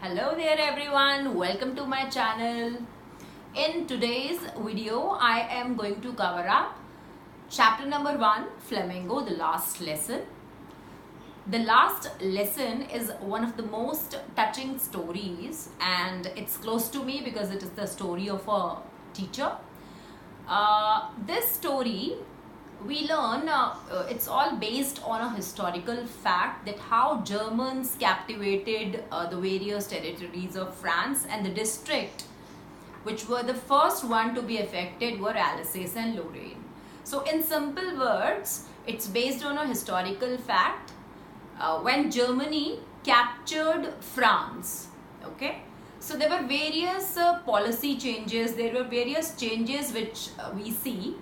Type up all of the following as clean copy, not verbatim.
Hello there everyone, welcome to my channel. In today's video, I am going to cover up chapter number 1, Flamingo, the last lesson. The last lesson is one of the most touching stories and it's close to me because it is the story of a teacher. This story we learn it's all based on a historical fact that how Germans captivated the various territories of France, and the district which were the first one to be affected were Alsace and Lorraine. So in simple words, it's based on a historical fact when Germany captured France. Okay, so there were various policy changes, there were various changes which we see.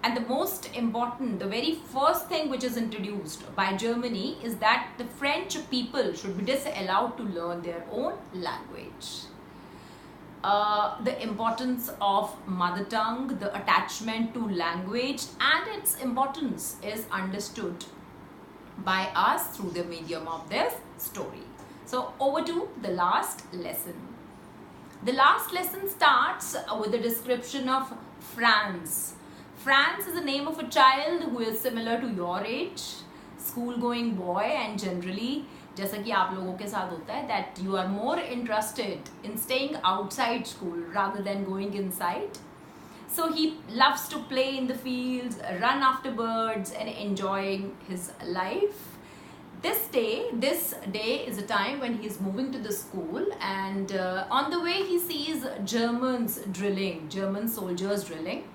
And the most important, the very first thing which is introduced by Germany is that the French people should be disallowed to learn their own language. The importance of mother tongue, the attachment to language and its importance is understood by us through the medium of this story. So over to the last lesson. The last lesson starts with the description of France. France is the name of a child who is similar to your age, school going boy, and generally जैसा कि आप लोगों के साथ होता है that you are more interested in staying outside school rather than going inside. So he loves to play in the fields, run after birds and enjoying his life. This day is a time when he is moving to the school, and on the way he sees German soldiers drilling.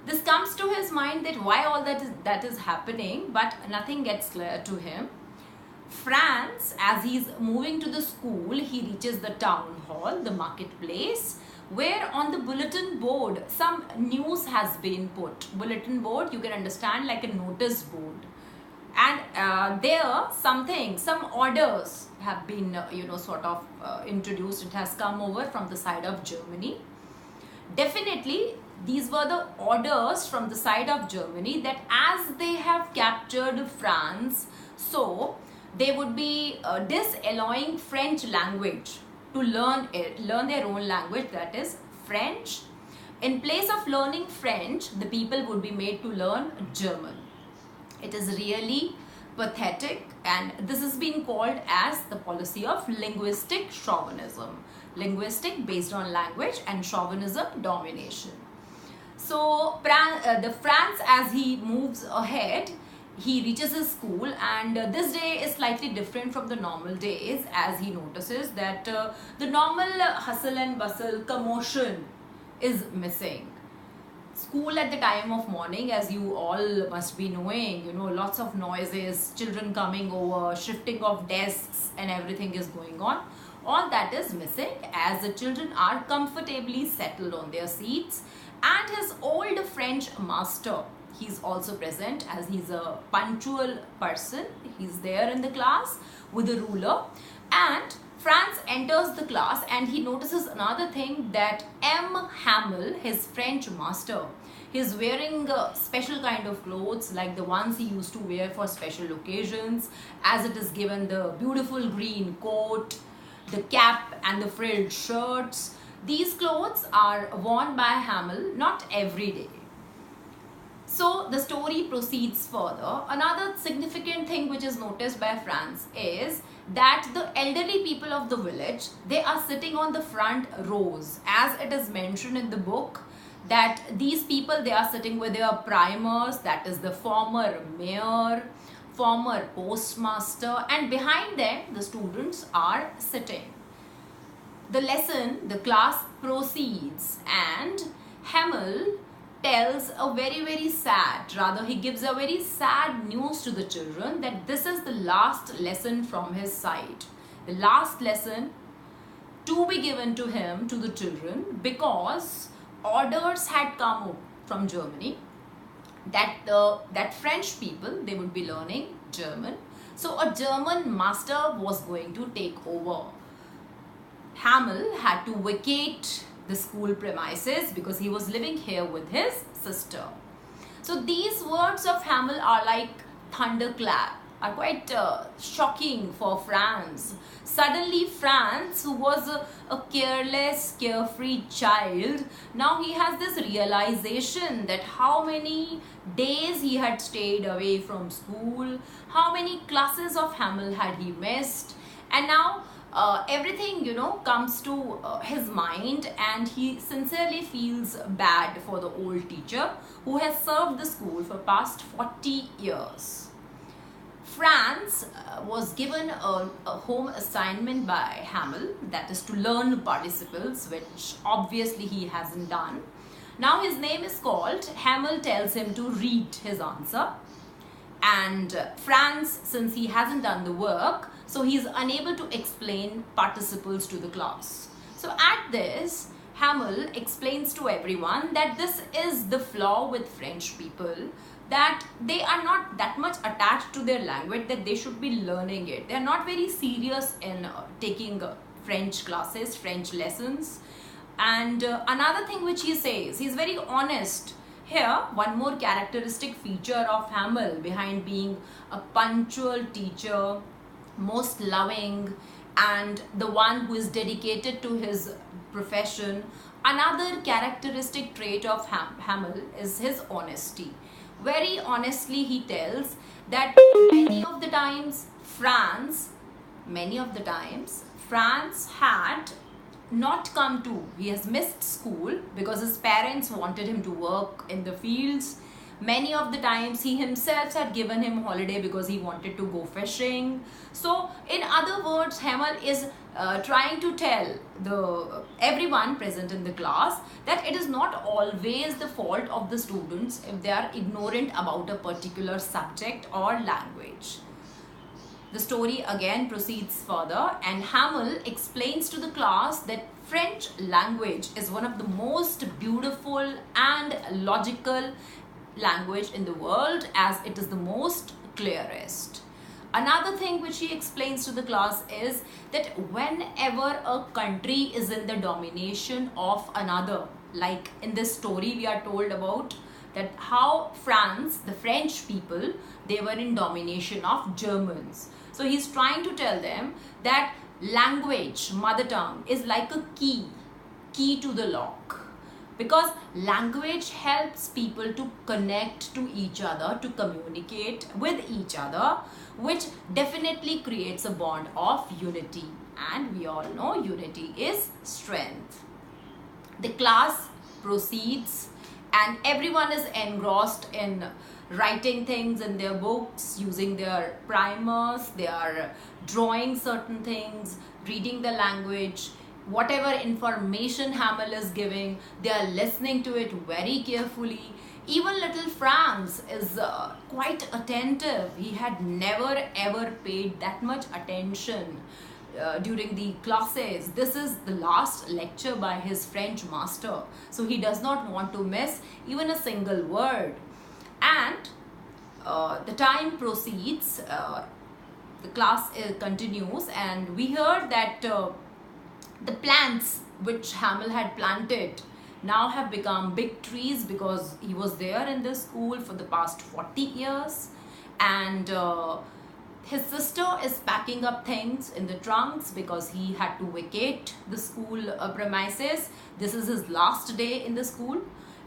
This comes to his mind that why all that is happening, but nothing gets clear to him. France, as he's moving to the school, he reaches the town hall, the marketplace, where on the bulletin board some news has been put. Bulletin board, you can understand like a notice board. And there some orders have been introduced. It has come over from the side of Germany. Definitely these were the orders from the side of Germany that as they have captured France, so they would be disallowing French language to learn their own language, that is French. In place of learning French, the people would be made to learn German. It is really pathetic, and this has been called as the policy of linguistic chauvinism. Linguistic based on language and chauvinism domination. So the France, as he moves ahead, he reaches his school, and this day is slightly different from the normal days, as he notices that the normal hustle and bustle, commotion is missing. School at the time of morning, as you all must be knowing, lots of noises, children coming over, shifting of desks and everything is going on. All that is missing as the children are comfortably settled on their seats, and his old French master, he's also present as he's a punctual person. He's there in the class with a ruler, and Franz enters the class and he notices another thing, that M Hamel, his French master, he's wearing special kind of clothes like the ones he used to wear for special occasions, as it is given the beautiful green coat, the cap and the frilled shirts. These clothes are worn by Hamel not every day. So the story proceeds further. Another significant thing which is noticed by Franz is that the elderly people of the village, they are sitting on the front rows, as it is mentioned in the book that these people, they are sitting with their primers, that is the former mayor, former postmaster, and behind them the students are sitting. The class proceeds, and Hamel tells a very sad, rather he gives a very sad news to the children that this is the last lesson from his side. The last lesson to be given to him, to the children, because orders had come from Germany that French people, they would be learning German. So a German master was going to take over. Hamel had to vacate the school premises because he was living here with his sister. So these words of Hamel are like thunderclap are quite shocking for Franz. Suddenly Franz, who was a careless, carefree child, now he has this realization that how many days he had stayed away from school, how many classes of Hamel had he missed, and now everything, comes to his mind, and he sincerely feels bad for the old teacher who has served the school for past 40 years. Franz was given a home assignment by Hamel, that is to learn participles, which obviously he hasn't done. Now his name is called. Hamel tells him to read his answer, and Franz, since he hasn't done the work, so he is unable to explain participles to the class. So at this, Hamel explains to everyone that this is the flaw with French people, that they are not that much attached to their language, that they should be learning it. They are not very serious in taking French classes, French lessons. And another thing which he says, he's very honest. Here, one more characteristic feature of Hamel, behind being a punctual teacher, most loving, and the one who is dedicated to his profession, another characteristic trait of Hamel is his honesty. Very honestly, he tells that many of the times Franz had not come to, he has missed school because his parents wanted him to work in the fields. Many of the times he himself had given him holiday because he wanted to go fishing. So in other words, Hamel is trying to tell everyone present in the class that it is not always the fault of the students if they are ignorant about a particular subject or language. The story again proceeds further, and Hamel explains to the class that French language is one of the most beautiful and logical language in the world, as it is the most clearest. Another thing which he explains to the class is that whenever a country is in the domination of another, like in this story we are told about that how France, the French people, they were in domination of Germans. So he's trying to tell them that language, mother tongue, is like a key to the lock. Because language helps people to connect to each other, to communicate with each other, which definitely creates a bond of unity. And we all know unity is strength. The class proceeds and everyone is engrossed in writing things in their books, using their primers, they are drawing certain things, reading the language. Whatever information Hamel is giving, they are listening to it very carefully. Even little Franz is quite attentive. He had never ever paid that much attention during the classes. This is the last lecture by his French master, so he does not want to miss even a single word. And the time proceeds, the class continues, and we heard that the plants which Hamel had planted now have become big trees because he was there in this school for the past 40 years. And his sister is packing up things in the trunks because he had to vacate the school premises. This is his last day in the school,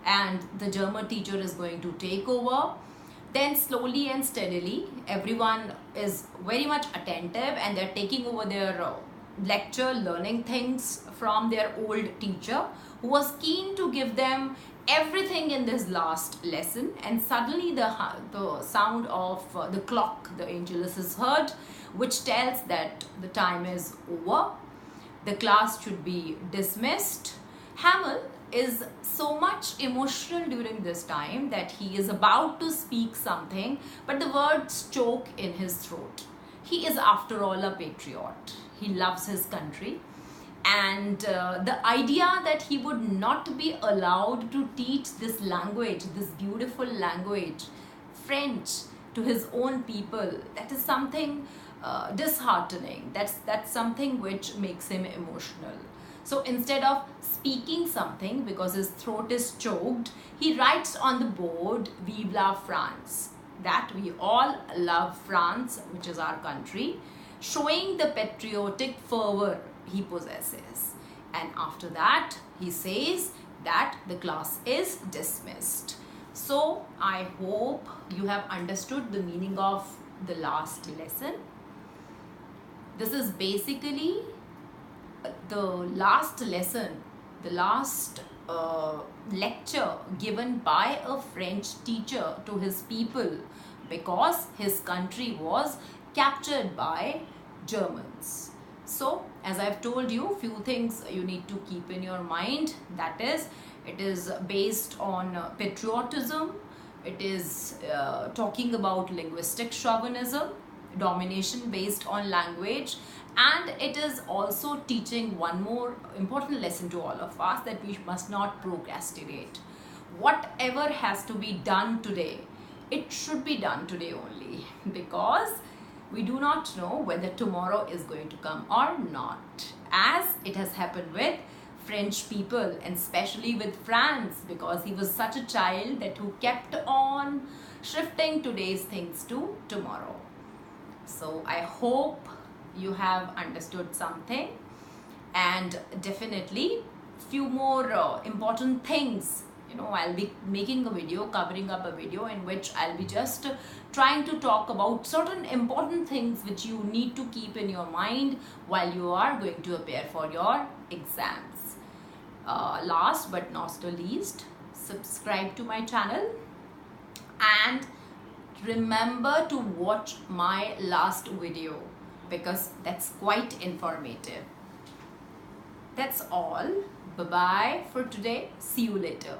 and the German teacher is going to take over. Then slowly and steadily, everyone is very much attentive and they're taking over their lecture, learning things from their old teacher who was keen to give them everything in this last lesson. And suddenly the sound of the clock, the Angelus, is heard, which tells that the time is over. The class should be dismissed. Hamel is so much emotional during this time that he is about to speak something, but the words choke in his throat. He is after all a patriot. He loves his country, and the idea that he would not be allowed to teach this language, this beautiful language, French, to his own people, that is something disheartening. That's something which makes him emotional. So instead of speaking something because his throat is choked, he writes on the board, "Vive la France," that we all love France, which is our country, showing the patriotic fervor he possesses. And after that, he says that the class is dismissed. So I hope you have understood the meaning of the last lesson. This is basically the last lesson, the last lecture given by a French teacher to his people because his country was captured by Germans. So as I've told you, few things you need to keep in your mind. That is, it is based on patriotism. It is talking about linguistic chauvinism, domination based on language, and it is also teaching one more important lesson to all of us, that we must not procrastinate. Whatever has to be done today, it should be done today only, because we do not know whether tomorrow is going to come or not, as it has happened with French people, and especially with France, because he was such a child that who kept on shifting today's things to tomorrow. So I hope you have understood something, and definitely few more important things. I'll be making a video, covering up a video in which I'll be just trying to talk about certain important things which you need to keep in your mind while you are going to appear for your exams. Last but not the least, subscribe to my channel and remember to watch my last video, because that's quite informative. That's all. Bye bye for today. See you later.